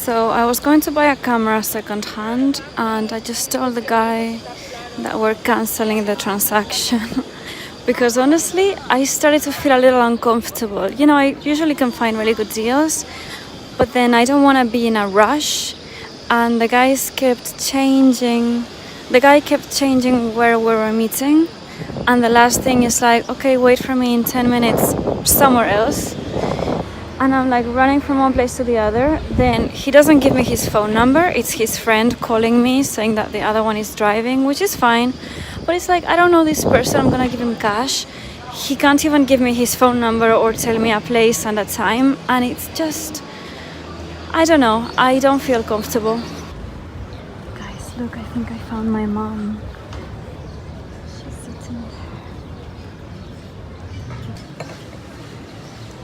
So I was going to buy a camera second hand, and I just told the guy that we're canceling the transaction because honestly I started to feel a little uncomfortable. You know, I usually can find really good deals, but then I don't want to be in a rush, and the guy kept changing where we were meeting, and the last thing is like, okay, wait for me in 10 minutes somewhere else. And I'm like running from one place to the other. Then he doesn't give me his phone number. It's his friend calling me saying that the other one is driving, which is fine. But it's like, I don't know this person. I'm gonna give him cash. He can't even give me his phone number or tell me a place and a time. And it's just, I don't know. I don't feel comfortable. Guys, look, I think I found my mom. She's sitting there.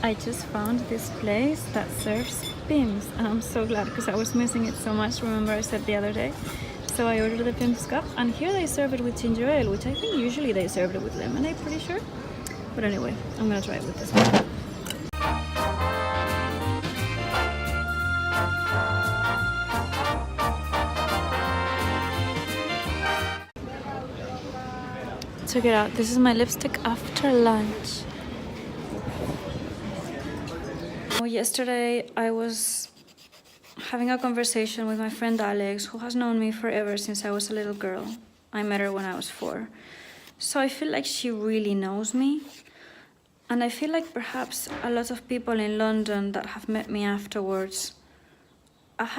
I just found this place that serves pims, and I'm so glad because I was missing it so much. Remember I said the other day? So I ordered the pims cup, and here they serve it with ginger ale, which I think usually they serve it with lemonade, pretty sure. But anyway, I'm gonna try it with this one. Check it out, this is my lipstick after lunch. Yesterday I was having a conversation with my friend Alex, who has known me forever since I was a little girl. I met her when I was 4. So I feel like she really knows me. And I feel like perhaps a lot of people in London that have met me afterwards, I've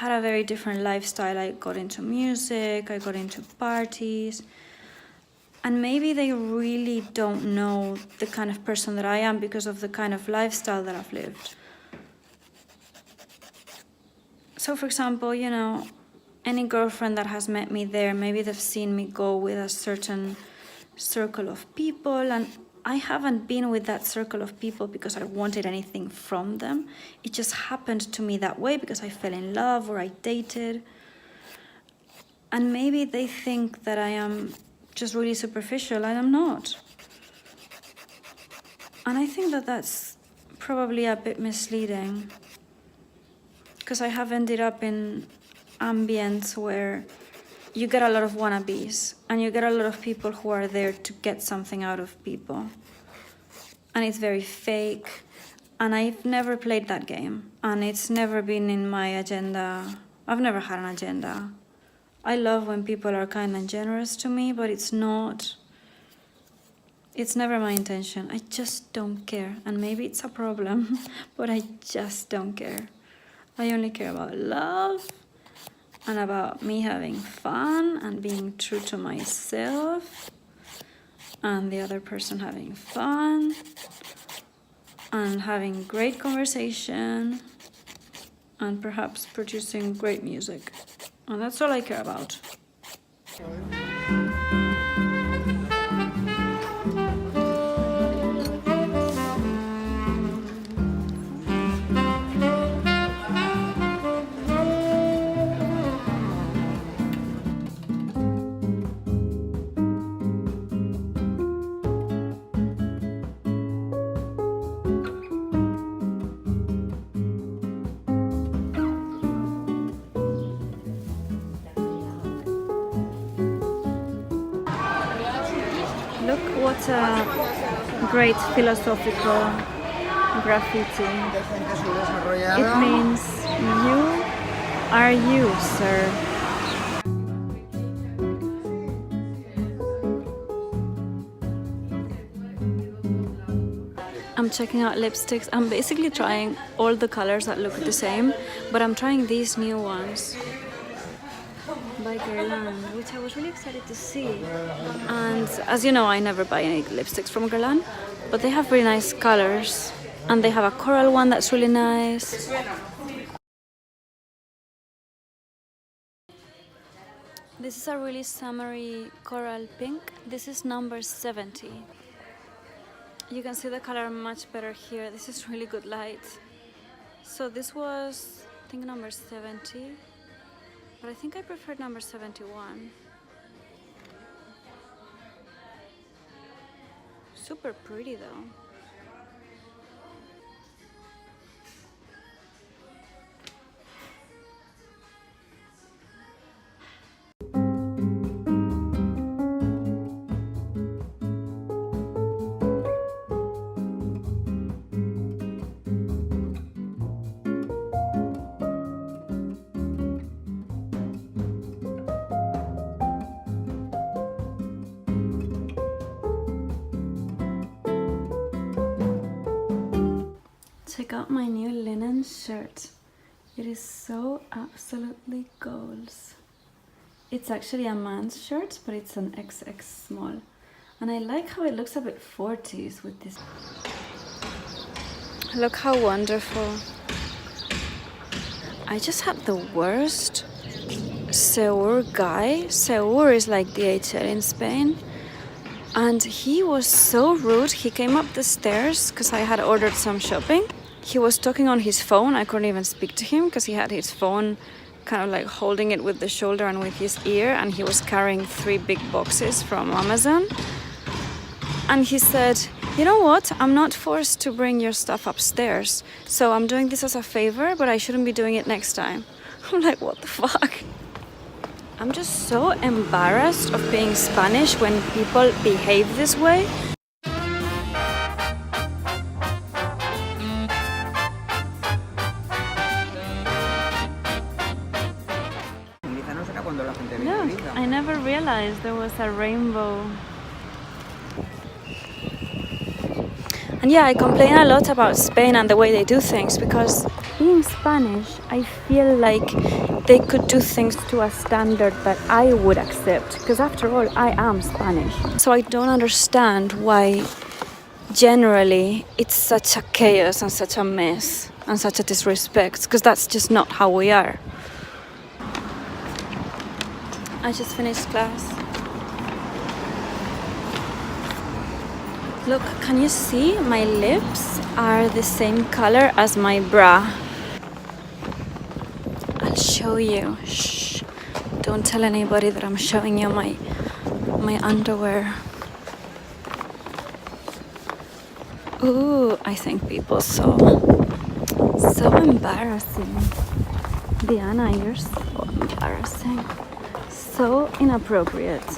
had a very different lifestyle. I got into music, I got into parties, and maybe they really don't know the kind of person that I am because of the kind of lifestyle that I've lived. So for example, you know, any girlfriend that has met me there, maybe they've seen me go with a certain circle of people, and I haven't been with that circle of people because I wanted anything from them. It just happened to me that way because I fell in love or I dated. And maybe they think that I am just really superficial, and I'm not. And I think that that's probably a bit misleading, because I have ended up in ambience where you get a lot of wannabes and you get a lot of people who are there to get something out of people. And it's very fake. And I've never played that game. And it's never been in my agenda. I've never had an agenda. I love when people are kind and generous to me, but it's not. It's never my intention. I just don't care. And maybe it's a problem, but I just don't care. I only care about love and about me having fun and being true to myself and the other person having fun and having great conversation and perhaps producing great music. And that's all I care about. Look what a great philosophical graffiti. It means you are you, sir. I'm checking out lipsticks. I'm basically trying all the colors that look the same, but I'm trying these new ones by Guerlain, which I was really excited to see. And as you know, I never buy any lipsticks from Guerlain, but they have really nice colors, and they have a coral one that's really nice. This is a really summery coral pink. This is number 70. You can see the color much better here. This is really good light. So this was, I think, number 70. But I think I preferred number 71. Super pretty though. got my new linen shirt. It is so absolutely goals. It's actually a man's shirt, but it's an XX small. And I like how it looks a bit 40s with this. Look how wonderful. I just had the worst Seur guy. Seur is like DHL in Spain. And he was so rude. He came up the stairs because I had ordered some shopping. He was talking on his phone. I couldn't even speak to him because he had his phone kind of like holding it with the shoulder and with his ear, and he was carrying 3 big boxes from Amazon. And he said, you know what, I'm not forced to bring your stuff upstairs, so I'm doing this as a favor, but I shouldn't be doing it next time. I'm like, what the fuck? I'm just so embarrassed of being Spanish when people behave this way. No, I never realized there was a rainbow. And yeah, I complain a lot about Spain and the way they do things because being Spanish, I feel like they could do things to a standard that I would accept, because after all, I am Spanish. So I don't understand why generally it's such a chaos and such a mess and such a disrespect, because that's just not how we are. I just finished class. Look, can you see my lips are the same color as my bra? I'll show you. Shh. Don't tell anybody that I'm showing you my underwear. Ooh, I think people saw. So embarrassing. Diana, you're so embarrassing. So inappropriate.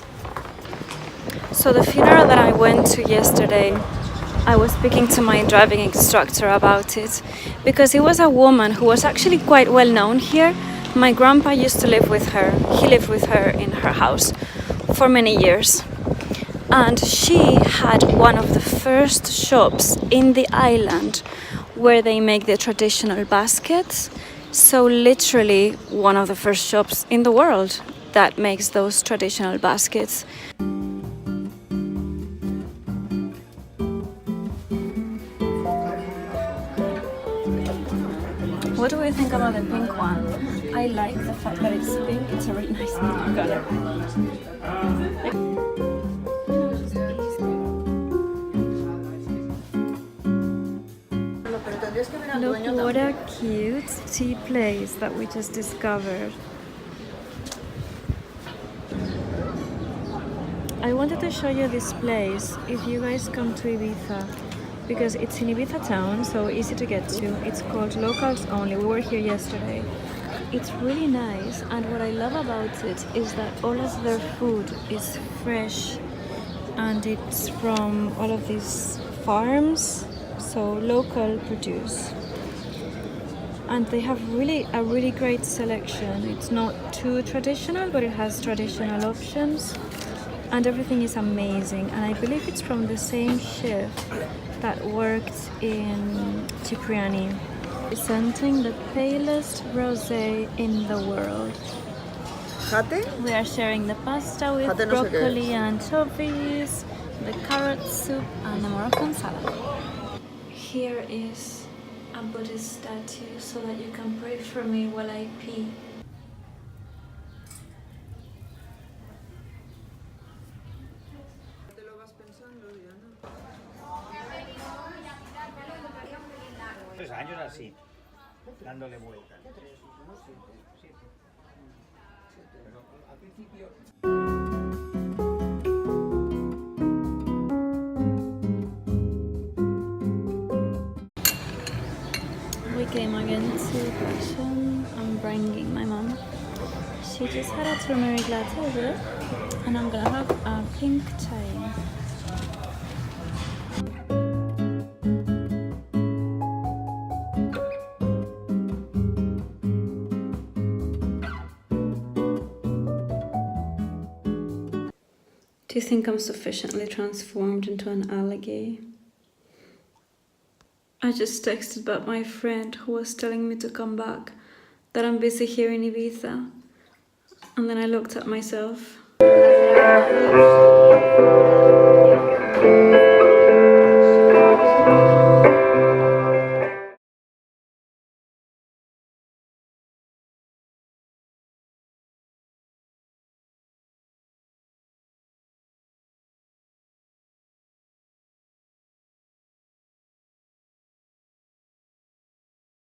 So the funeral that I went to yesterday, I was speaking to my driving instructor about it because it was a woman who was actually quite well known here. My grandpa used to live with her. He lived with her in her house for many years. And she had one of the first shops in the island where they make the traditional baskets. So literally one of the first shops in the world that makes those traditional baskets. What do we think about the pink one? I like the fact that it's pink. It's a really nice pink color. Look what a cute tea place that we just discovered. I wanted to show you this place if you guys come to Ibiza, because it's in Ibiza town, so easy to get to. It's called Locals Only. We were here yesterday. It's really nice, and what I love about it is that all of their food is fresh and it's from all of these farms, so local produce. And they have a really great selection. It's not too traditional, but it has traditional options. And everything is amazing. And I believe it's from the same chef that worked in Cipriani. Presenting the palest rosé in the world. We are sharing the pasta with broccoli and anchovies, the carrot soup, and the Moroccan salad. Here is a Buddhist statue so that you can pray for me while I pee. Años así, dándole vueltas. We came again to fashion. I'm bringing my mom. She just had a turmeric latte, and I'm gonna have a pink chai. Do you think I'm sufficiently transformed into an alligator? I just texted back my friend who was telling me to come back, that I'm busy here in Ibiza. And then I looked at myself.